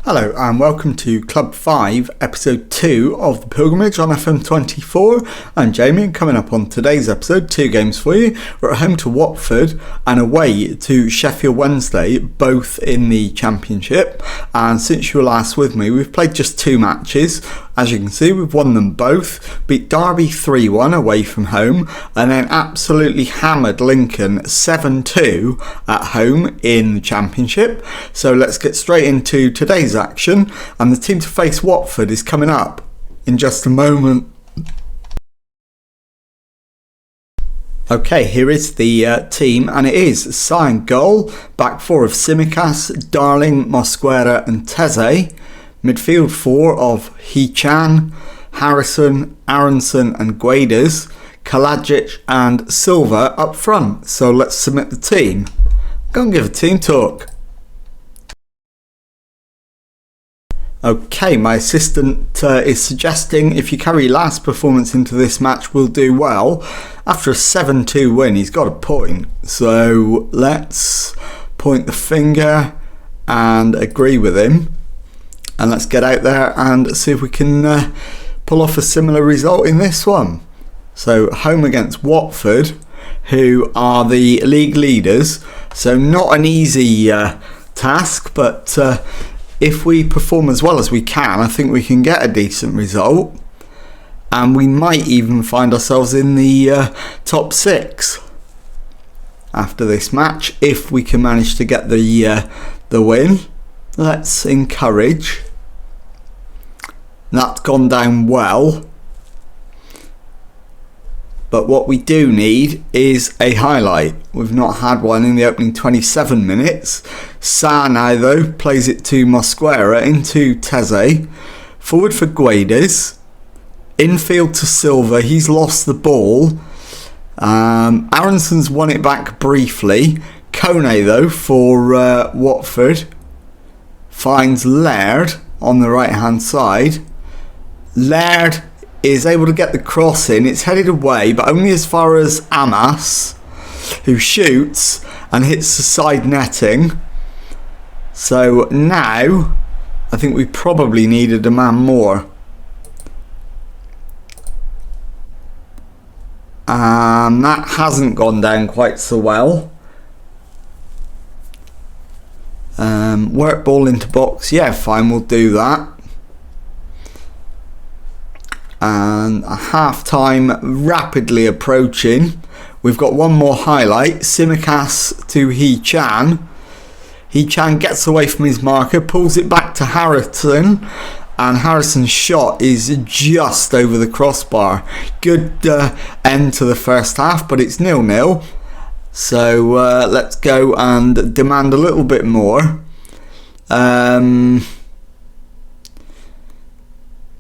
Hello and welcome to Club 5, Episode 2 of The Pilgrimage on FM24. I'm Jamie and coming up on today's episode, 2 games for you. We're at home to Watford and away to Sheffield Wednesday, both in the Championship. And since you were last with me, we've played just 2 matches. As you can see, we've won them both. Beat Derby 3-1 away from home and then absolutely hammered Lincoln 7-2 at home in the Championship. So let's get straight into today's action, and the team to face Watford is coming up in just a moment. Okay, here is the team, and it is Sign goal, back 4 of Tsimikas, Darling, Mosquera and Teze, midfield 4 of Hee-chan, Harrison, Aronson and Guedes, Kalajic and Silva up front. So let's submit the team. Go and give a team talk. Okay, my assistant is suggesting if you carry last performance into this match, we'll do well. After a 7-2 win, he's got a point. So let's point the finger and agree with him. And let's get out there and see if we can pull off a similar result in this one. So home against Watford, who are the league leaders. So not an easy task, but if we perform as well as we can, I think we can get a decent result, and we might even find ourselves in the top 6 after this match if we can manage to get the win. Let's encourage. That's gone down well, but what we do need is a highlight. We've not had one in the opening 27 minutes. Sa now though plays it to Mosquera into Teze. Forward for Guedes. Infield to Silva. He's lost the ball. Aronson's won it back briefly. Kone though for Watford finds Laird on the right hand side. Laird is able to get the cross in. It's headed away, but only as far as Amas, who shoots and hits the side netting. So now I think we probably needed a man more. And that hasn't gone down quite so well. Work ball into box. Yeah, fine, we'll do that. And a half time rapidly approaching. We've got one more highlight. Tsimikas to Hee-chan. Hee-chan gets away from his marker, pulls it back to Harrison, and Harrison's shot is just over the crossbar. Good end to the first half, but it's 0-0. So let's go and demand a little bit more.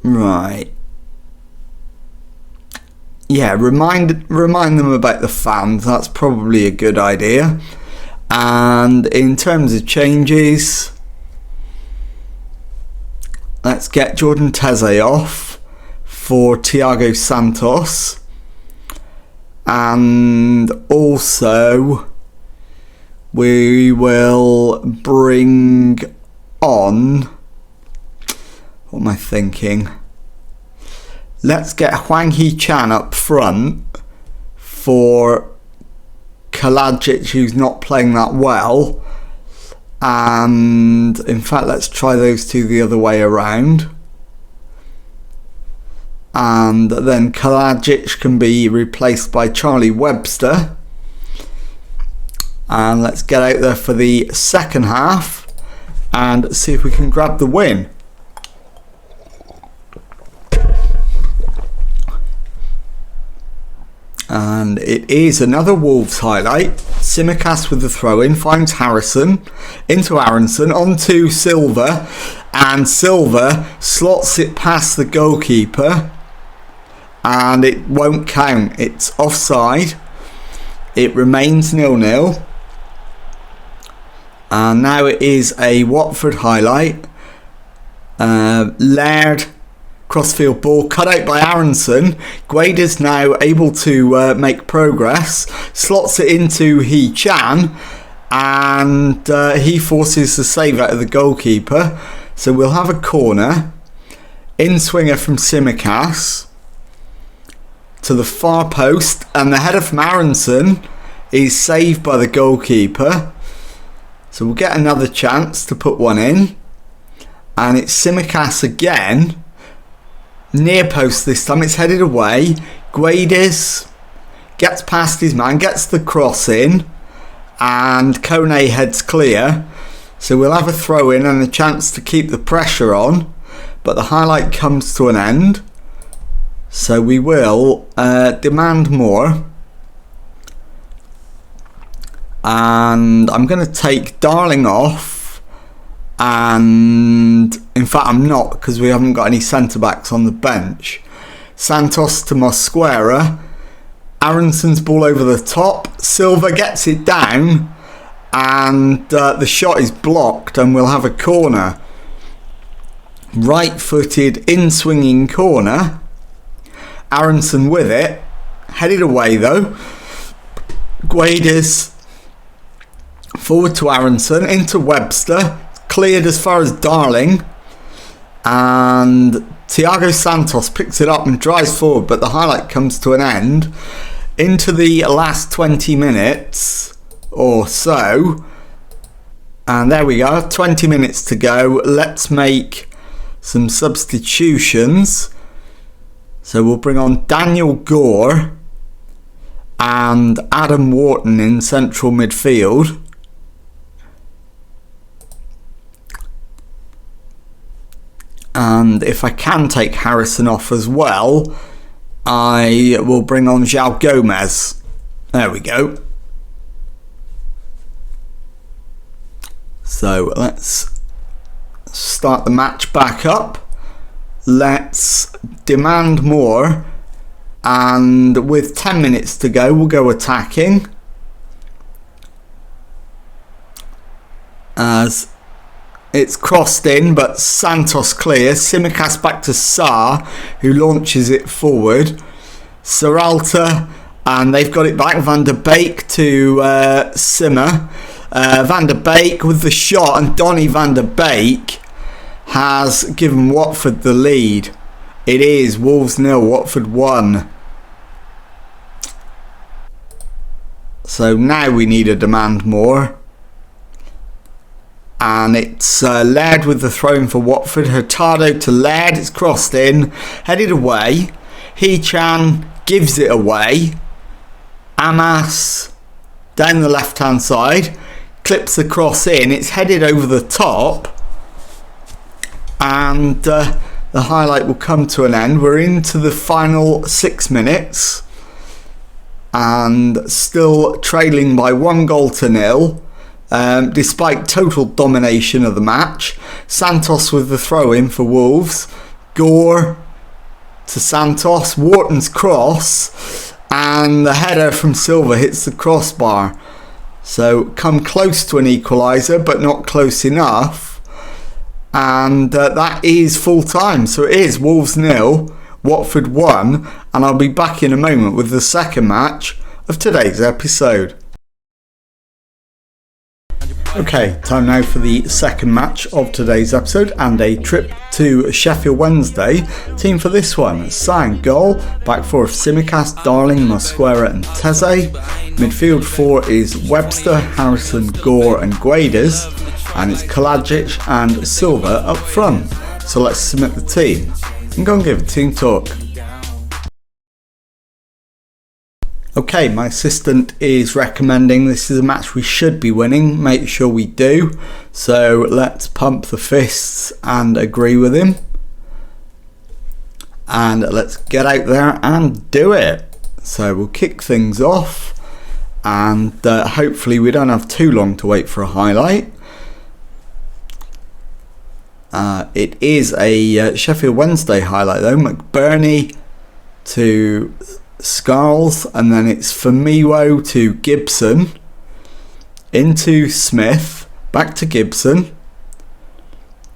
Right. Yeah, remind them about the fans. That's probably a good idea. And in terms of changes, let's get Jordan Teze off for Thiago Santos. And also we will bring on, what am I thinking? Let's get Hwang Hee-chan up front for Kalajic, who's not playing that well. And in fact, let's try those two the other way around. And then Kalajic can be replaced by Charlie Webster. And let's get out there for the second half and see if we can grab the win. And it is another Wolves highlight. Tsimikas with the throw-in finds Harrison into Aronson onto Silva, and Silva slots it past the goalkeeper, and it won't count. It's offside. It remains 0-0, and now it is a Watford highlight. Laird crossfield ball cut out by Aronson. Guedes is now able to make progress, slots it into Hee-chan, and he forces the save out of the goalkeeper. So we'll have a corner. In swinger from Simicas to the far post, and the header from Aronson is saved by the goalkeeper. So we'll get another chance to put one in, and it's Simicas again, near post this time. It's headed away. Guedes gets past his man, gets the cross in, and Kone heads clear. So we'll have a throw in and a chance to keep the pressure on, but the highlight comes to an end. So we will demand more. And I'm going to take Darling off. And in fact I'm not, because we haven't got any centre backs on the bench. Santos to Mosquera. Aronson's ball over the top. Silva gets it down. And the shot is blocked, and we'll have a corner. Right-footed in-swinging corner. Aronson with it. Headed away though. Guedes forward to Aronson. Into Webster. Cleared as far as Darling. And Thiago Santos picks it up and drives forward, but the highlight comes to an end. Into the last 20 minutes or so, and there we go, 20 minutes to go. Let's make some substitutions. So we'll bring on Daniel Gore and Adam Wharton in central midfield. And if I can take Harrison off as well, I will bring on João Gomez. There we go. So let's start the match back up. Let's demand more. And with 10 minutes to go, we'll go attacking. As it's crossed in, but Santos clears. Simicas back to Sarr, who launches it forward. Serralta, and they've got it back. Van der Beek to Simmer. Van der Beek with the shot, and Donny van der Beek has given Watford the lead. It is Wolves 0, Watford 1. So now we need a demand more. And it's Laird with the throw in for Watford. Hurtado to Laird. It's crossed in. Headed away. Hee-chan gives it away. Amas down the left hand side. Clips the cross in. It's headed over the top. And the highlight will come to an end. We're into the final 6 minutes. And still trailing by 1-0. Despite total domination of the match. Santos with the throw in for Wolves. Gore to Santos. Wharton's cross, and the header from Silva hits the crossbar. So come close to an equaliser, but not close enough. And that is full time. So it is Wolves 0, Watford 1, and I'll be back in a moment with the second match of today's episode. Okay, time now for the second match of today's episode and a trip to Sheffield Wednesday. Team for this one: Sang goal, back four of Simicas, Darling, Mosquera and Teze. Midfield four is Webster, Harrison, Gore and Guedes, and it's Kalajic and Silva up front. So let's submit the team and go and give a team talk. Okay, my assistant is recommending this is a match we should be winning. Make sure we do. So let's pump the fists and agree with him. And let's get out there and do it. So we'll kick things off. And hopefully we don't have too long to wait for a highlight. It is a Sheffield Wednesday highlight though. McBurney to Scarles, and then it's Famiwo to Gibson, into Smith, back to Gibson,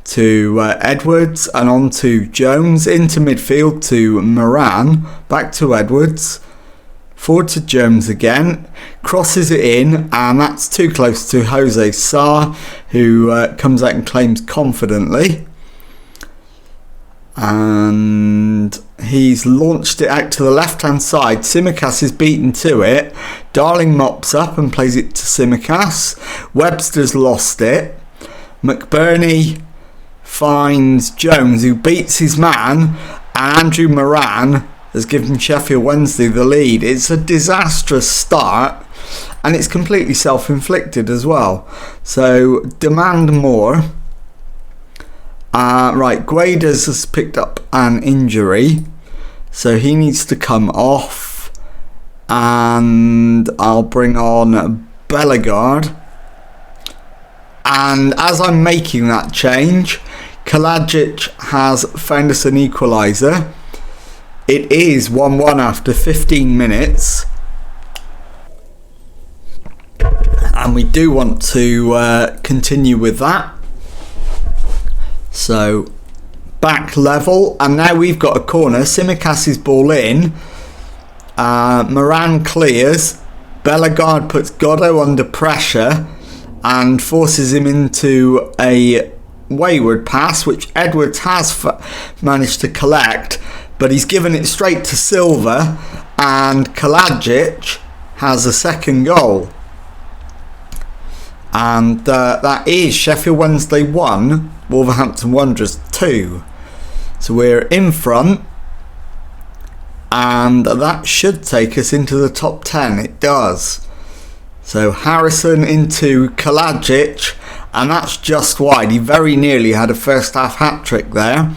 to Edwards, and on to Jones, into midfield to Moran, back to Edwards, forward to Jones again, crosses it in, and that's too close to Jose Sarr, who comes out and claims confidently. And he's launched it out to the left hand side. Tsimikas is beaten to it. Darling mops up and plays it to Tsimikas. Webster's lost it. McBurney finds Jones, who beats his man, and Andrew Moran has given Sheffield Wednesday the lead. It's a disastrous start, and it's completely self-inflicted as well. So demand more. Right, Guedes has picked up an injury, so he needs to come off, and I'll bring on Bellegarde. And as I'm making that change, Kalajic has found us an equaliser. It is 1-1 after 15 minutes. And we do want to continue with that. So back level, and now we've got a corner. Tsimikas' ball in. Moran clears. Bellegarde puts Goddo under pressure and forces him into a wayward pass, which Edwards has managed to collect, but he's given it straight to Silva, and Kalajic has a second goal. And that is Sheffield Wednesday 1, Wolverhampton Wanderers 2. So we're in front, and that should take us into the top 10. It does. So Harrison into Kalajic, and that's just wide. He very nearly had a first half hat-trick there.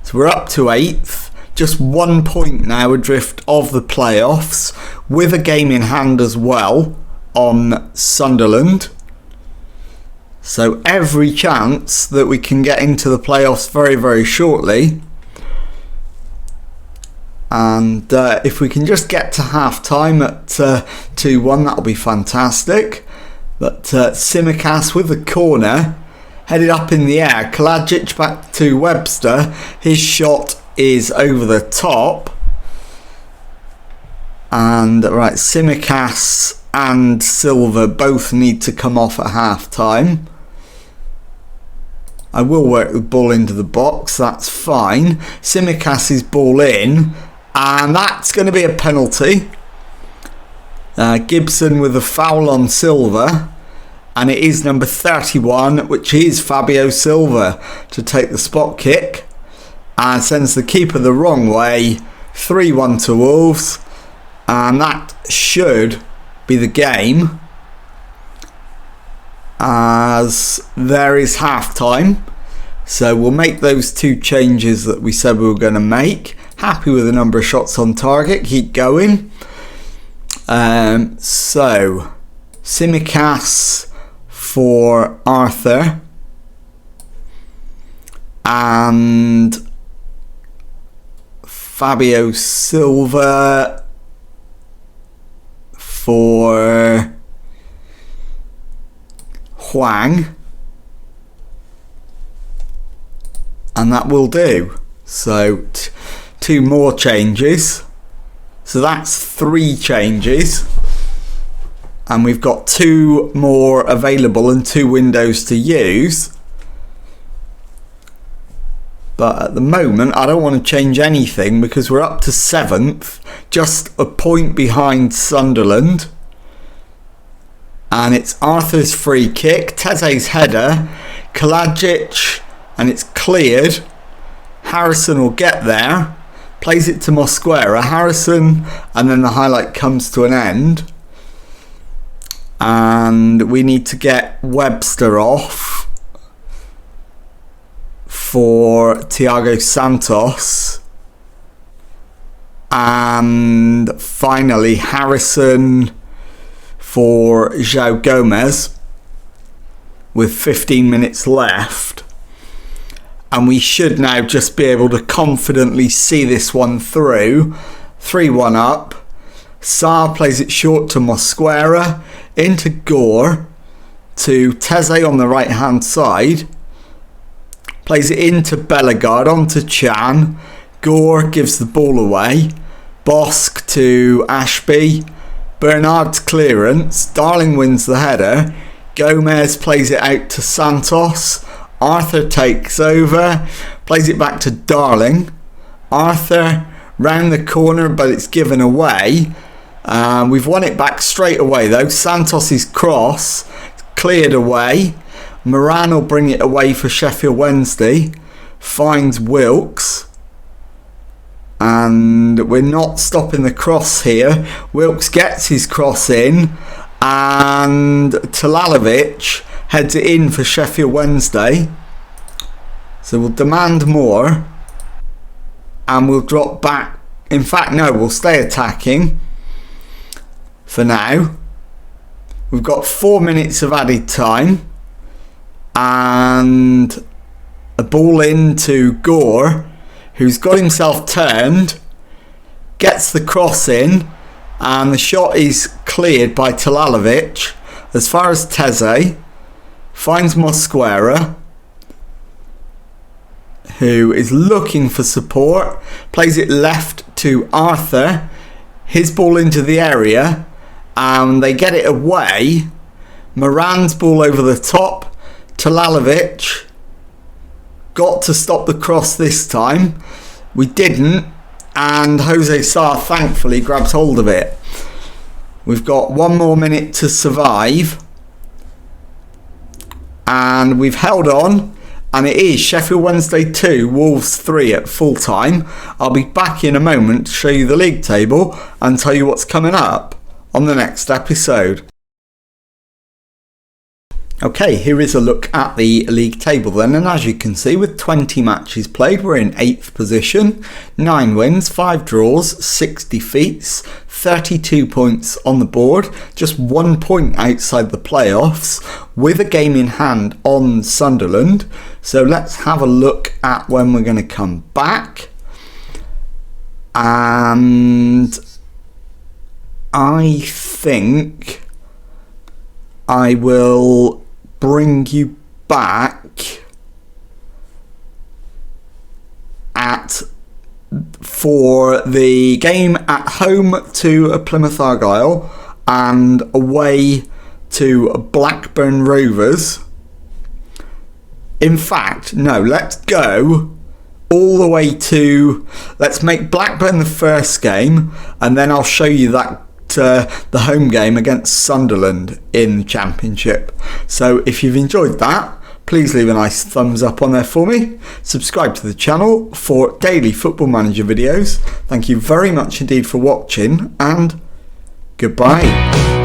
So we're up to 8th, just 1 point now adrift of the playoffs, with a game in hand as well on Sunderland. So every chance that we can get into the playoffs very, very shortly. And if we can just get to half time at 2-1, that'll be fantastic. But Tsimikas with the corner, headed up in the air. Kalajic back to Webster. His shot is over the top. And right, Tsimikas and Silva both need to come off at half time. I will work the ball into the box, that's fine. Tsimikas' ball in, and that's going to be a penalty. Gibson with a foul on Silva, and it is number 31, which is Fabio Silva, to take the spot kick, and sends the keeper the wrong way. 3-1 to Wolves, and that should be the game, as there is half time. So we'll make those 2 changes that we said we were going to make. Happy with the number of shots on target. Keep going. So Tsimikas for Arthur, and Fabio Silva for Huang, and that will do. So 2 more changes, so that's 3 changes, and we've got 2 more available and 2 windows to use. But at the moment I don't want to change anything because we're up to 7th, just a point behind Sunderland. And it's Arthur's free kick, Teze's header, Kalajic, and it's cleared. Harrison will get there, plays it to Mosquera. Harrison, and then the highlight comes to an end. And we need to get Webster off for Thiago Santos. And finally Harrison for João Gomez with 15 minutes left, and we should now just be able to confidently see this one through. 3-1 up. Sarr plays it short to Mosquera, into Gore, to Teze on the right hand side, plays it into Bellegarde, onto Chan. Gore gives the ball away. Bosk to Ashby. Bernard's clearance. Darling wins the header. Gomez plays it out to Santos. Arthur takes over. plays it back to Darling. Arthur round the corner, but it's given away. We've won it back straight away though. Santos's cross cleared away. Moran will bring it away for Sheffield Wednesday. Finds Wilkes. And we're not stopping the cross here. Wilkes gets his cross in. And Talalovic heads it in for Sheffield Wednesday. So we'll demand more. And we'll drop back. In fact, no, we'll stay attacking for now. We've got 4 minutes of added time. And a ball into Gore, who's got himself turned. Gets the cross in. And the shot is cleared by Talalovic. As far as Teze. Finds Mosquera, who is looking for support. Plays it left to Arthur. His ball into the area. And they get it away. Moran's ball over the top. Talalovic got to stop the cross this time. We didn't. And Jose Sarr thankfully grabs hold of it. We've got 1 more minute to survive. And we've held on. And it is Sheffield Wednesday 2, Wolves 3 at full time. I'll be back in a moment to show you the league table and tell you what's coming up on the next episode. Okay, here is a look at the league table then, and as you can see, with 20 matches played, we're in 8th position, 9 wins, 5 draws, 6 defeats, 32 points on the board, just 1 point outside the playoffs, with a game in hand on Sunderland. So let's have a look at when we're going to come back. And I think I will bring you back for the game at home to Plymouth Argyle and away to Blackburn Rovers. In fact, no, let's go all the way to, let's make Blackburn the first game, and then I'll show you that the home game against Sunderland in the Championship. So if you've enjoyed that, please leave a nice thumbs up on there for me. Subscribe to the channel for daily Football Manager videos. Thank you very much indeed for watching, and goodbye.